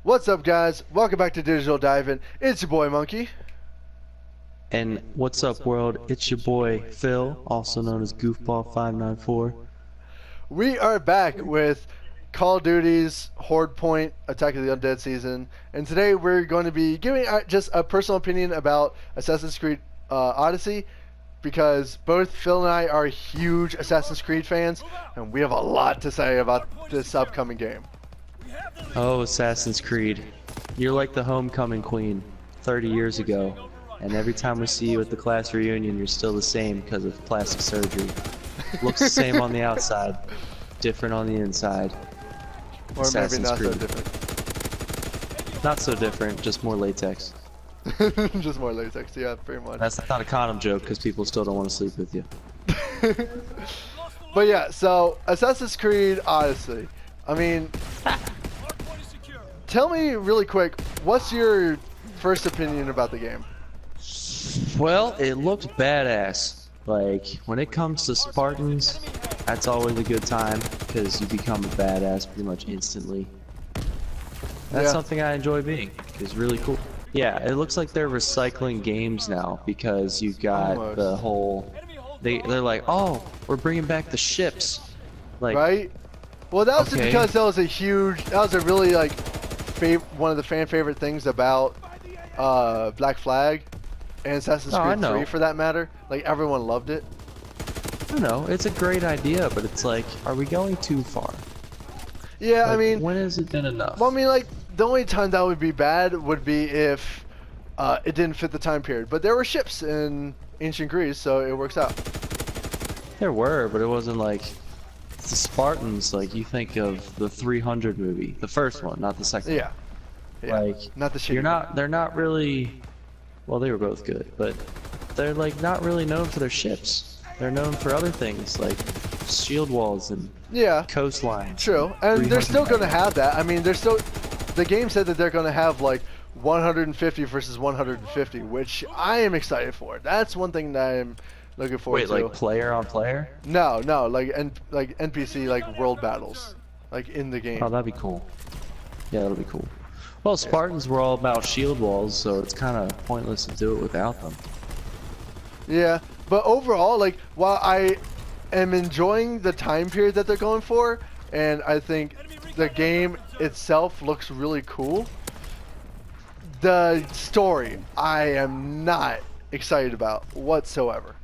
What's up, guys? Welcome back to Digital Diving. It's your boy Monkey. And what's up, world? It's your boy Phil, also known as Goofball594. We are back with Call of Duty's Horde Point Attack of the Undead season, and today we're going to be giving just a personal opinion about Assassin's Creed Odyssey, because both Phil and I are huge Assassin's Creed fans, and we have a lot to say about this upcoming game. Oh, Assassin's Creed. You're like the homecoming queen 30 years ago, and every time we see you at the class reunion, you're still the same because of plastic surgery. Looks the same on the outside, different on the inside. Or Assassin's maybe not Creed. so different. Not so different, just more latex. Just more latex, yeah, pretty much. That's not a condom joke because people still don't want to sleep with you. But yeah, so Assassin's Creed Odyssey. I mean, tell me really quick, what's your first opinion about the game? Well, it looked badass. Like, when it comes to Spartans, that's always a good time because you become a badass pretty much instantly. That's something I enjoy being. It's really cool. Yeah, it looks like they're recycling games now because you've got the whole... They're like, oh, we're bringing back the ships. Like, right? Well, that was just because that was a really like one of the fan favorite things about Black Flag and Assassin's Creed 3 for that matter. Like, everyone loved it. I know, it's a great idea, but it's like, are we going too far? Yeah, like, I mean, when has it been enough? Well, I mean, like, the only time that would be bad would be if it didn't fit the time period. But there were ships in ancient Greece, so it works out. There were, but it wasn't like the Spartans. Like, you think of the 300 movie, the first one, not the second. Yeah. Like, not the shit. They're not really. Well, they were both good, but they're like not really known for their ships. They're known for other things like shield walls and coastlines. True, and they're still going to have that. I mean, the game said that they're going to have like 150 versus 150, which I am excited for. That's one thing that I'm looking forward to. Wait, like player on player? No, like NPC, like world battles, like in the game. Oh, that'd be cool. Yeah, that'll be cool. Well, Spartans were all about shield walls, so it's kind of pointless to do it without them. Yeah, but overall, like, while I am enjoying the time period that they're going for, and I think the game itself looks really cool, the story I am not excited about whatsoever.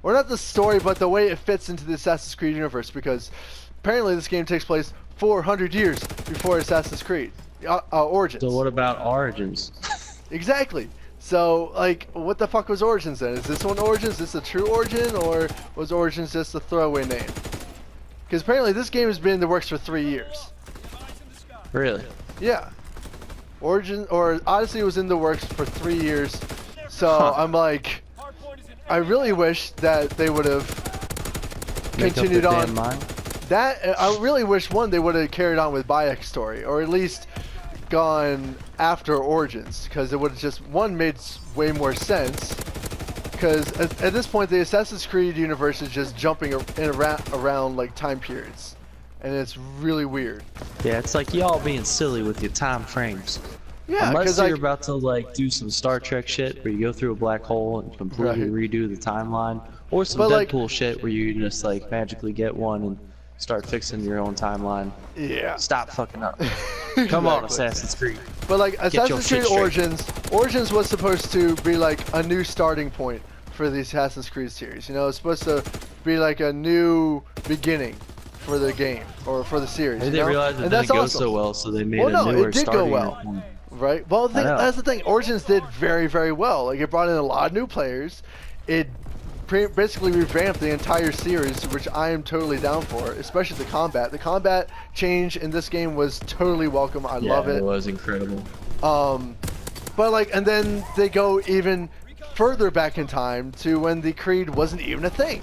Or not the story, but the way it fits into the Assassin's Creed universe, because apparently this game takes place 400 years before Assassin's Creed Origins. So what about Origins? Exactly. So, like, what the fuck was Origins then? Is this one Origins? Is this a true Origin, or was Origins just a throwaway name? Because apparently this game has been in the works for 3 years. Really? Yeah. Odyssey was in the works for 3 years. So I'm like, I really wish that they would have continued on. I really wish they would have carried on with Bayek's story, or at least gone after Origins, because it would have just made way more sense. Because at this point, the Assassin's Creed universe is just jumping around like time periods, and it's really weird. Yeah, it's like y'all being silly with your time frames. Yeah, unless you're about to like do some Star Trek shit where you go through a black hole and completely redo the timeline, or some Deadpool shit where you just like magically get one and start fixing your own timeline. Yeah. Stop fucking up. Come on, Assassin's Creed. But like Assassin's Creed Origins was supposed to be like a new starting point for the Assassin's Creed series. You know, it's supposed to be like a new beginning for the game or for the series. They realized it didn't go so well, so they made a newer starting point. Right. Well, that's the thing. Origins did very, very well. Like, it brought in a lot of new players. It basically revamped the entire series, which I am totally down for, especially the combat. The combat change in this game was totally welcome. I love it. It was incredible. But like, and then they go even further back in time to when the Creed wasn't even a thing.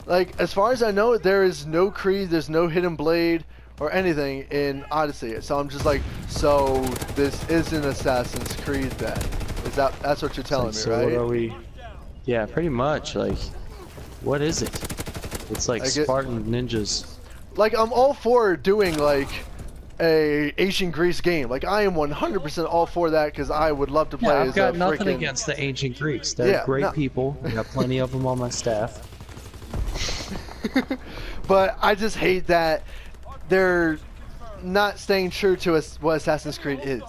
Like, as far as I know, there is no Creed, there's no Hidden Blade or anything in Odyssey. So I'm just like, so this isn't Assassin's Creed then? That's what you're telling me, right? What are we? Yeah, pretty much. Like, what is it? It's like Spartan ninjas. Like, I'm all for doing like a ancient Greece game. Like I am 100% all for that because I would love to play Yeah, I've as got a nothing freaking. against the ancient Greeks. They're Yeah, great no. people. I got plenty of them on my staff. But I just hate that they're not staying true to what Assassin's Creed is.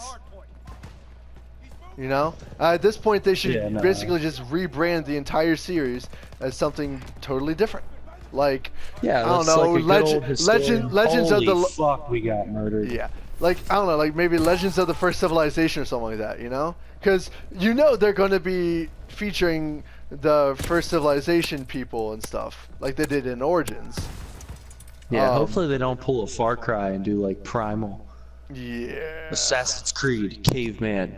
You know, at this point they should basically just rebrand the entire series as something totally different. Like, Yeah, I don't know, like Legends of the. Fuck, we got murdered. Yeah, like I don't know, like maybe Legends of the First Civilization or something like that. You know, because you know they're going to be featuring the First Civilization people and stuff like they did in Origins. Yeah, hopefully they don't pull a Far Cry and do like Primal. Yeah. Assassin's Creed, Caveman.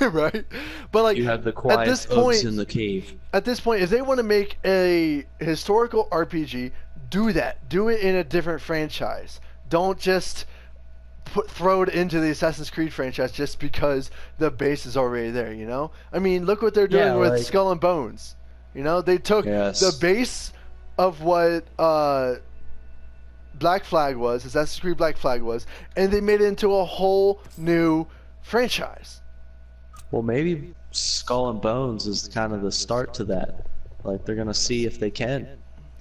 Right? But like you have the quiet thugs in the cave. At this point, if they want to make a historical RPG, do that. Do it in a different franchise. Don't just throw it into the Assassin's Creed franchise just because the base is already there, you know? I mean, look what they're doing with Skull and Bones. You know, they took the base of what Black Flag was, Assassin's Creed Black Flag was, and they made it into a whole new franchise. Well, maybe Skull and Bones is kind of the start to that. Like, they're gonna see if they can.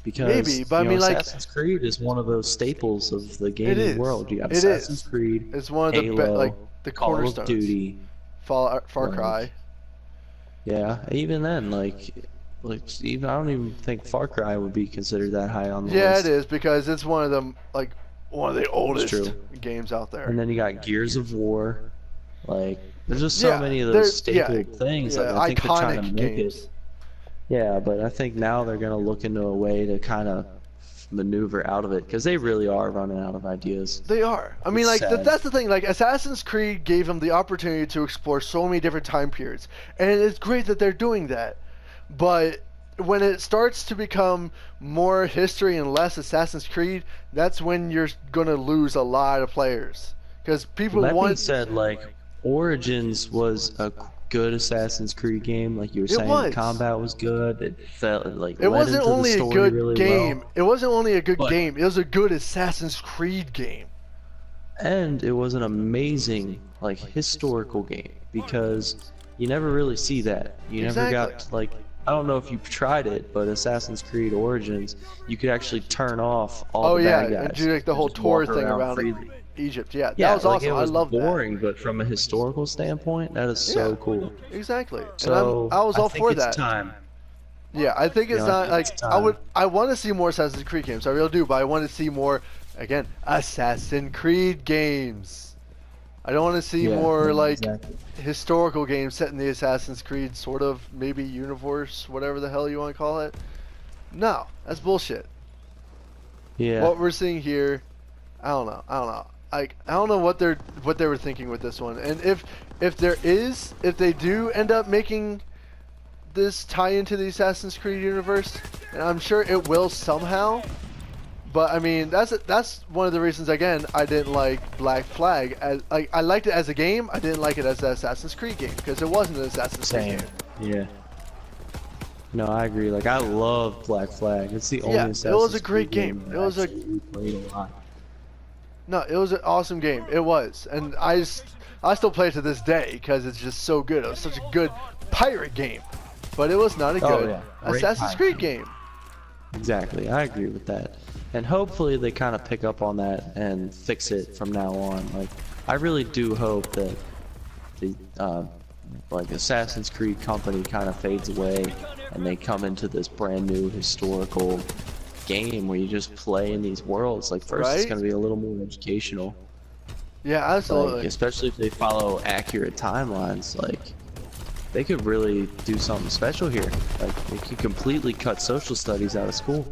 Because, maybe, but I mean, like, Assassin's Creed is one of those staples of the gaming world. You have Assassin's Creed, it's one of Halo, the Call cornerstones. of Duty, Far Cry. Yeah, even then, like even I don't even think Far Cry would be considered that high on the list. Yeah, it is because it's one of them, like one of the oldest games out there. And then you got Gears of War. Like, there's just so many of those staple things. Yeah, like, I think they're trying to make games. it. Yeah, but I think now they're gonna look into a way to kind of maneuver out of it because they really are running out of ideas. They are. I mean, like that's the thing. Like Assassin's Creed gave them the opportunity to explore so many different time periods, and it's great that they're doing that. But when it starts to become more history and less Assassin's Creed, that's when you're gonna lose a lot of players because people That want. being said, like Origins was a good Assassin's Creed game. Like you were saying, the combat was good. It felt like it wasn't only a good game. Well. It wasn't only a good game. It was a good Assassin's Creed game. And it was an amazing like historical game because you never really see that. You never got like. I don't know if you've tried it, but Assassin's Creed Origins, you could actually turn off all the bad guys. And do like the whole tour thing around Egypt. Yeah, that was awesome. I love that. It was boring, but from a historical standpoint, that is so cool. Exactly. So and I was all for that. It's time. Yeah, I think it's not like I want to see more Assassin's Creed games. I really do, but I want to see more again Assassin's Creed games. I don't want to see more historical games set in the Assassin's Creed sort of maybe universe, whatever the hell you want to call it. No, that's bullshit. Yeah. What we're seeing here, I don't know. I don't know what they were thinking with this one. And if they do end up making this tie into the Assassin's Creed universe, and I'm sure it will somehow. But I mean, that's one of the reasons again I didn't like Black Flag. I liked it as a game. I didn't like it as an Assassin's Creed game because it wasn't an Assassin's Creed game. Yeah. No, I agree. Like I love Black Flag. It's the only Assassin's Creed it was a great game. It was a No, it was an awesome game. It was, and I still play it to this day because it's just so good. It was such a good pirate game, but it was not a good Assassin's Creed game. Exactly, I agree with that. And hopefully they kind of pick up on that and fix it from now on. Like, I really do hope that the like Assassin's Creed company kind of fades away and they come into this brand new historical game where you just play in these worlds. Like first it's going to be a little more educational. Yeah, absolutely. Like, especially if they follow accurate timelines, like they could really do something special here. Like they could completely cut social studies out of school.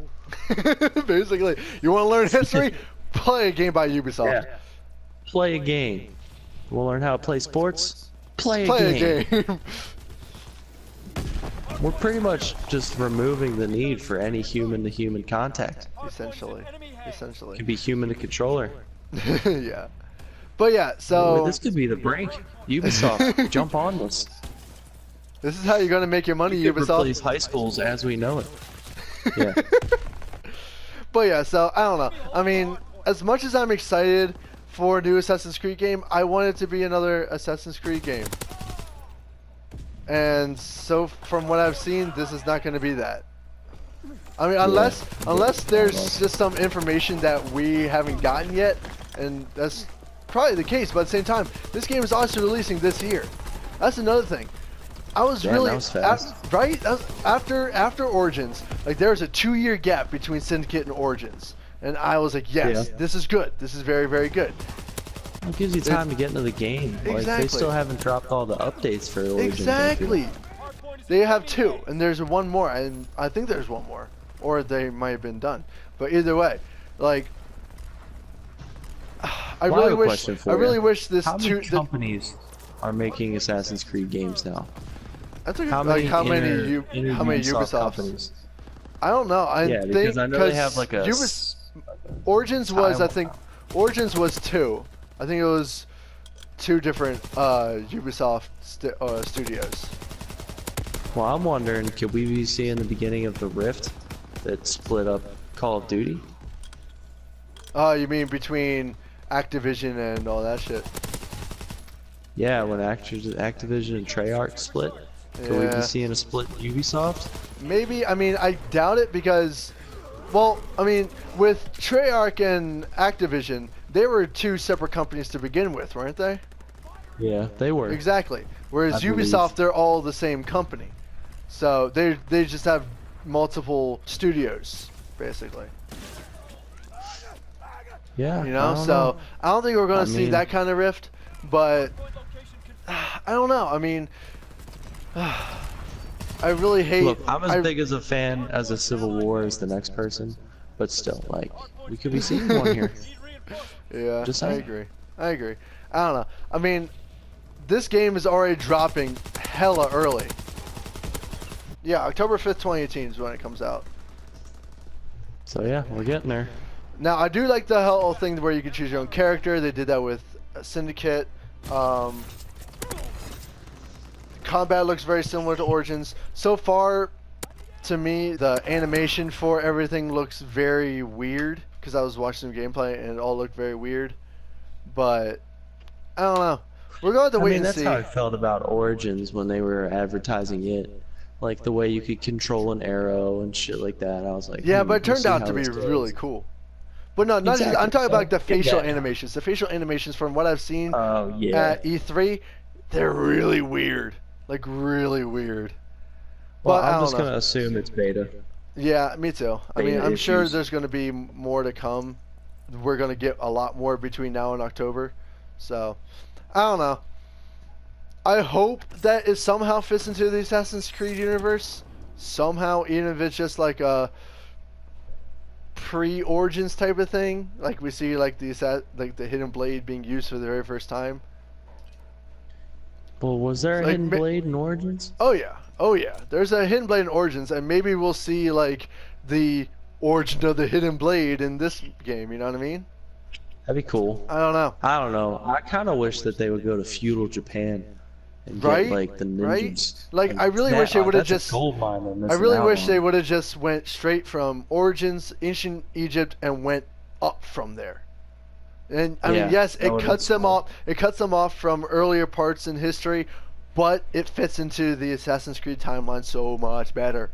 Basically, you want to learn history? Play a game by Ubisoft. Yeah. Play a game. You want to learn how to play sports? Play a game. We're pretty much just removing the need for any human-to-human contact. Essentially. It could be human to controller. Yeah. But yeah, so... Well, this could be the break. Ubisoft, jump on this. This is how you're going to make your money, Ubisoft. Replace high schools as we know it. Yeah. But yeah, so I don't know. I mean, as much as I'm excited for a new Assassin's Creed game, I want it to be another Assassin's Creed game. And so from what I've seen, this is not going to be that. I mean, unless there's just some information that we haven't gotten yet, and that's probably the case. But at the same time, this game is also releasing this year. That's another thing. I was really right after Origins. Like there was a 2-year gap between Syndicate and Origins, and I was like, yes, this is good. This is very, very good. It gives you time to get into the game. Exactly. Like, they still haven't dropped all the updates for Origins. Exactly. They have 2, and there's one more, and I think there's one more, or they might have been done. But either way, like, I really wish this. How many companies are making Assassin's Creed games now? That's how many Ubisoft companies? I don't know. I because I know they have like a Origins was Origins was 2. I think it was 2 different Ubisoft studios. Well, I'm wondering, could we be seeing the beginning of the rift that split up Call of Duty? Oh, you mean between Activision and all that shit? Yeah, when Activision and Treyarch split. Could we be seeing a split Ubisoft? Maybe. I mean, I doubt it because, well, I mean, with Treyarch and Activision, they were 2 separate companies to begin with, weren't they? Yeah, they were. Exactly. Whereas Ubisoft, they're all the same company. So they just have multiple studios, basically. Yeah. You know, so I don't think we're going to see that kind of rift, but I don't know. I mean, I really hate. Look, I'm as big as a fan as a Civil War as the next person, but still, like, we could be seeing one here. Yeah, I agree. I don't know. I mean, this game is already dropping hella early. Yeah, October 5th, 2018 is when it comes out. So yeah, we're getting there. Now, I do like the whole thing where you can choose your own character. They did that with Syndicate. Combat looks very similar to Origins. So far, to me, the animation for everything looks very weird, because I was watching some gameplay and it all looked very weird. But I don't know. We're going to wait and see. That's how I felt about Origins when they were advertising it. Like the way you could control an arrow and shit like that. I was like, yeah, but it turned out to be really cool. But no, not just, I'm talking about like the facial animations. The facial animations, from what I've seen at E3, they're really weird. Like really weird. Well, I'm just gonna assume it's beta. Yeah, me too. I mean, I'm sure there's gonna be more to come. We're gonna get a lot more between now and October. So, I don't know. I hope that it somehow fits into the Assassin's Creed universe. Somehow, even if it's just like a pre-Origins type of thing, like we see like the Hidden Blade being used for the very first time. Well, was there a Hidden Blade in Origins? Oh yeah. There's a Hidden Blade in Origins, and maybe we'll see like the origin of the Hidden Blade in this game. You know what I mean? That'd be cool. I don't know. I kind of wish that they would go to feudal Japan and get like the ninjas. Like I really wish they would have just. Gold mine I really wish they would have just went straight from Origins, ancient Egypt, and went up from there. And I mean, yes, it cuts them off. It cuts them off from earlier parts in history, but it fits into the Assassin's Creed timeline so much better.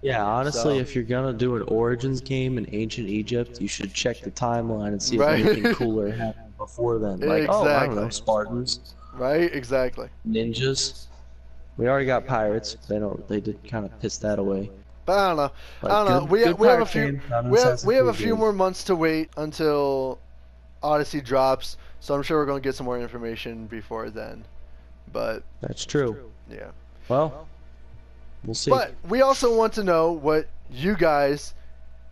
Yeah, honestly, if you're gonna do an Origins game in ancient Egypt, you should check the timeline and see if anything cooler happened before then. Like, oh, I don't know, Spartans. Right, exactly. Ninjas. We already got pirates. They did kind of piss that away. But I don't know. Like, I don't know. We have a few more months to wait until Odyssey drops, so I'm sure we're going to get some more information before then. But that's true. Yeah. Well, we'll see. But we also want to know what you guys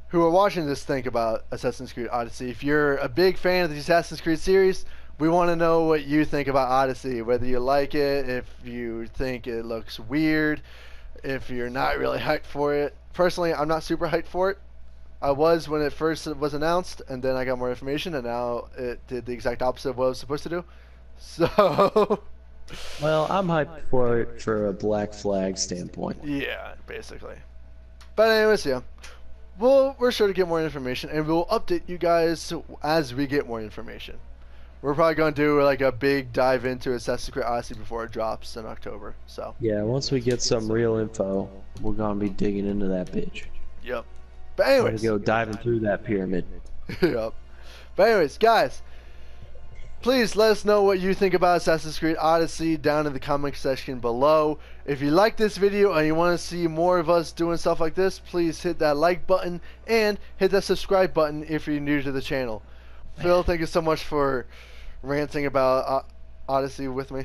who are watching this think about Assassin's Creed Odyssey. If you're a big fan of the Assassin's Creed series, we want to know what you think about Odyssey, whether you like it, if you think it looks weird, if you're not really hyped for it. Personally, I'm not super hyped for it. I was when it first was announced, and then I got more information, and now it did the exact opposite of what it was supposed to do. So... Well, I'm hyped for it for a Black Flag standpoint. Yeah, basically. But anyways, yeah. We're sure to get more information, and we'll update you guys as we get more information. We're probably gonna do like a big dive into Assassin's Creed Odyssey before it drops in October. So. Yeah, once we get some real info, we're gonna be digging into that bitch. Yep. But We're anyways. gonna go diving through that pyramid. Yep. But anyways, guys, please let us know what you think about Assassin's Creed Odyssey down in the comment section below. If you like this video and you want to see more of us doing stuff like this, please hit that like button and hit that subscribe button if you're new to the channel. Phil, thank you so much for ranting about Odyssey with me.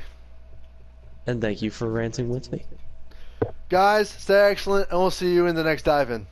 And thank you for ranting with me. Guys, stay excellent, and we'll see you in the next dive-in.